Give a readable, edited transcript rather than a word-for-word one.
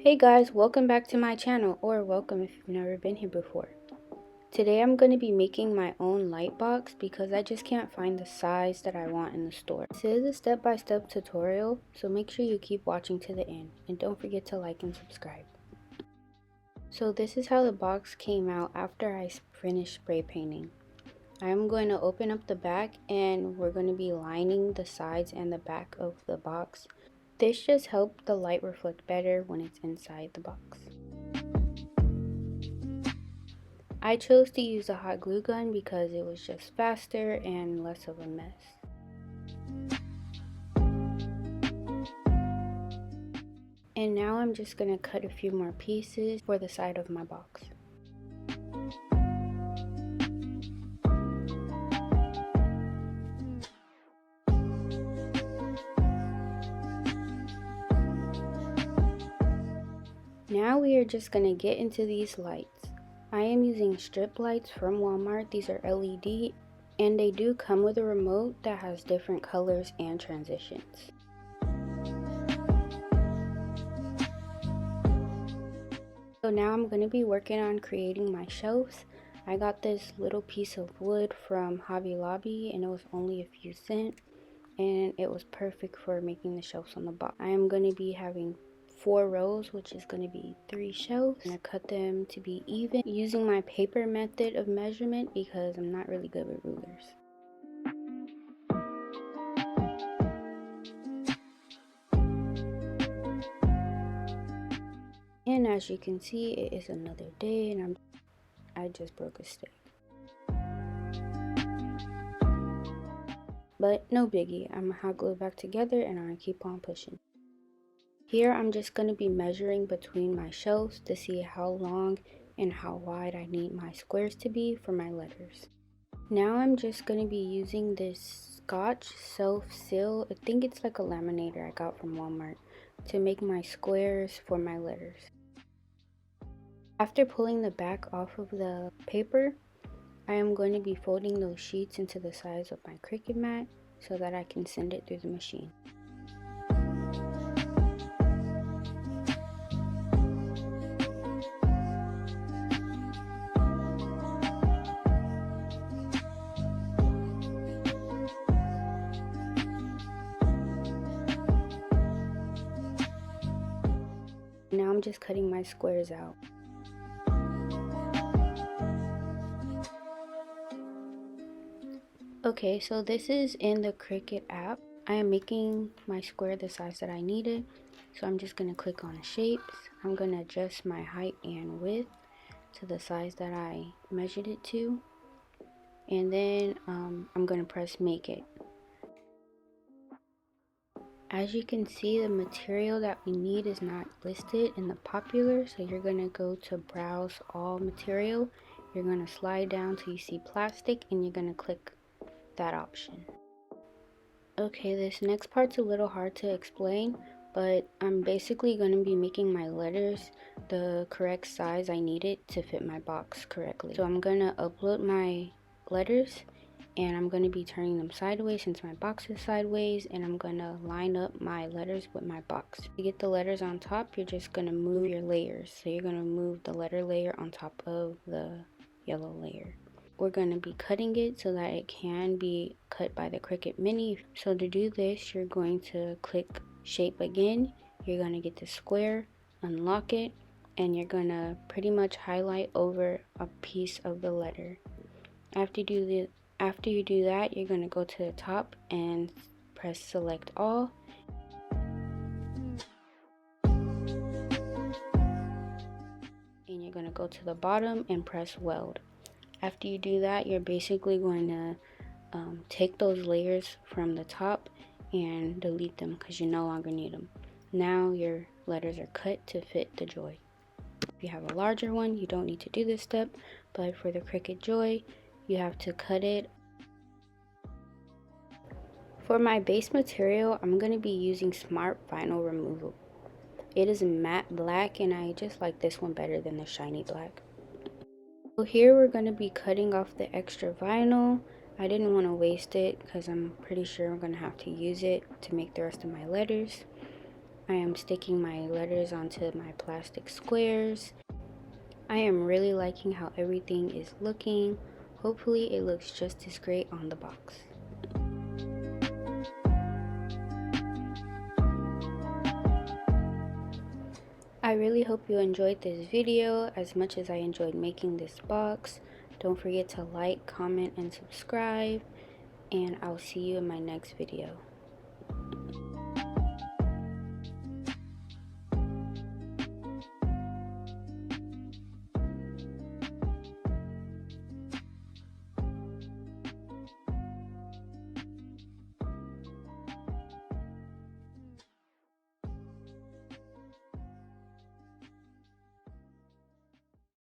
Hey guys, welcome back to my channel, or welcome if you've never been here before. Today I'm going to be making my own light box because I just can't find the size that I want in the store. This is a step-by-step tutorial, so make sure you keep watching to the end, and don't forget to like and subscribe. So this is how the box came out after I finished spray painting. I am going to open up the back and we're going to be lining the sides and the back of the box. This just helps the light reflect better when it's inside the box. I chose to use a hot glue gun because it was just faster and less of a mess. And now I'm just going to cut a few more pieces for the side of my box. Now we are just going to get into these lights. I am using strip lights from Walmart. These are LED and they do come with a remote that has different colors and transitions. So now I'm going to be working on creating my shelves. I got this little piece of wood from Hobby Lobby and it was only a few cents and it was perfect for making the shelves on the box. I am going to be having 4 rows, which is going to be 3 shelves. I'm going to cut them to be even using my paper method of measurement because I'm not really good with rulers. And as you can see, it is another day and I just broke a stick. But no biggie, I'm gonna hot glue it back together and I'm gonna keep on pushing. Here I'm just going to be measuring between my shelves to see how long and how wide I need my squares to be for my letters. Now I'm just going to be using this Scotch self-seal, I think it's like a laminator I got from Walmart, to make my squares for my letters. After pulling the back off of the paper, I am going to be folding those sheets into the size of my Cricut mat so that I can send it through the machine. Now I'm just cutting my squares out. Okay, so this is in the Cricut app. I am making my square the size that I needed. So I'm just going to click on shapes. I'm going to adjust my height and width to the size that I measured it to. And then I'm going to press make it. As you can see, the material that we need is not listed in the popular, so you're going to go to browse all material. You're going to slide down till you see plastic and you're going to click that option. Okay, this next part's a little hard to explain, but I'm basically going to be making my letters the correct size I need it to fit my box correctly. So I'm going to upload my letters and I'm going to be turning them sideways since my box is sideways, and I'm going to line up my letters with my box. To get the letters on top, you're just going to move your layers. So you're going to move the letter layer on top of the yellow layer. We're going to be cutting it so that it can be cut by the Cricut Mini. So to do this, you're going to click shape again. You're going to get the square, unlock it, and you're going to pretty much highlight over a piece of the letter. After you do that, you're going to go to the top and press select all. And you're going to go to the bottom and press weld. After you do that, you're basically going to take those layers from the top and delete them because you no longer need them. Now your letters are cut to fit the Joy. If you have a larger one, you don't need to do this step, but for the Cricut Joy, you have to cut it. For my base material, I'm going to be using Smart Vinyl Removal. It is matte black and I just like this one better than the shiny black. So here we're going to be cutting off the extra vinyl. I didn't want to waste it because I'm pretty sure I'm going to have to use it to make the rest of my letters. I am sticking my letters onto my plastic squares. I am really liking how everything is looking. Hopefully it looks just as great on the box. I really hope you enjoyed this video as much as I enjoyed making this box. Don't forget to like, comment, and subscribe, and I'll see you in my next video.